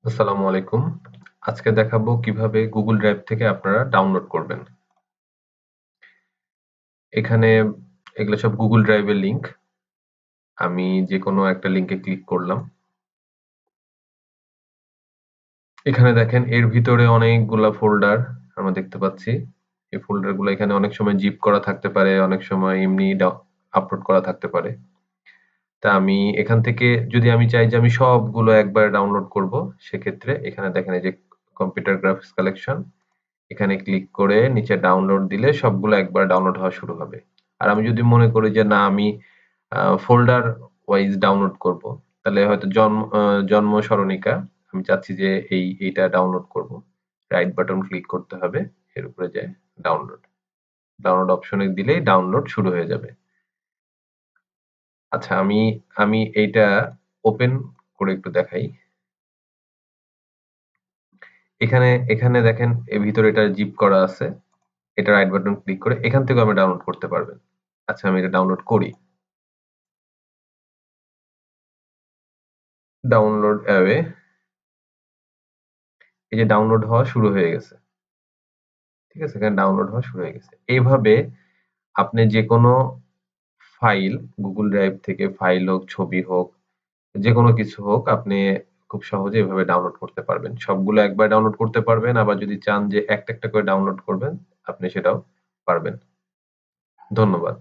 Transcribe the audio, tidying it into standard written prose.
আসসালামু আলাইকুম। আজকে দেখাবো কিভাবে গুগল ড্রাইভ থেকে আপনারা ডাউনলোড করবেন। এখানে এগুলো সব গুগল ড্রাইভের লিংক। আমি যেকোনো একটা লিংকে ক্লিক করলাম। এখানে দেখেন এর ভিতরে অনেকগুলা ফোল্ডার আমরা দেখতে পাচ্ছি। এই ফোল্ডারগুলো এখানে অনেক সময় জিপ করা থাকতে পারে, অনেক সময় এমনি আপলোড করা থাকতে পারে। তা আমি এখান থেকে যদি আমি চাই যে আমি সবগুলো একবারে ডাউনলোড করব, সেক্ষেত্রে এখানে দেখেন এই যে কম্পিউটার গ্রাফিক্স কালেকশন, এখানে ক্লিক করে নিচে ডাউনলোড দিলে সবগুলো একবার ডাউনলোড হওয়া শুরু হবে। আর আমি যদি মনে করি যে না আমি ফোল্ডার ওয়াইজ ডাউনলোড করব, তাহলে হয়তো জন্ম সরণিকা আমি চাচ্ছি যে এইটা ডাউনলোড করব। রাইট বাটন ক্লিক করতে হবে, এর উপরে যে ডাউনলোড ডাউনলোড অপশনে দিলেই ডাউনলোড শুরু হয়ে যাবে। আচ্ছা, আমি আমি এইটা ওপেন করে একটু দেখাই। এখানে এখানে দেখেন এর ভিতরে এটা জিপ করা আছে। এটা রাইট বাটন ক্লিক করে এখান থেকেও আপনি ডাউনলোড করতে পারবেন। আচ্ছা, আমি এটা ডাউনলোড করি। ডাউনলোড অ্যাওয়ে, এই যে ডাউনলোড হওয়া শুরু হয়ে গেছে। ঠিক আছে? এখানে ডাউনলোড হওয়া শুরু হয়ে গেছে। এইভাবে আপনি যেকোনো ফাইল গুগল ড্রাইভ থেকে ফাইল হোক, ছবি হোক, যেকোনো কিছু হোক আপনি খুব সহজে এভাবে ডাউনলোড করতে পারবেন। সবগুলো একবার ডাউনলোড করতে পারবেন, আবার যদি চান যে একটা করে ডাউনলোড করবেন, আপনি সেটাও পারবেন। ধন্যবাদ।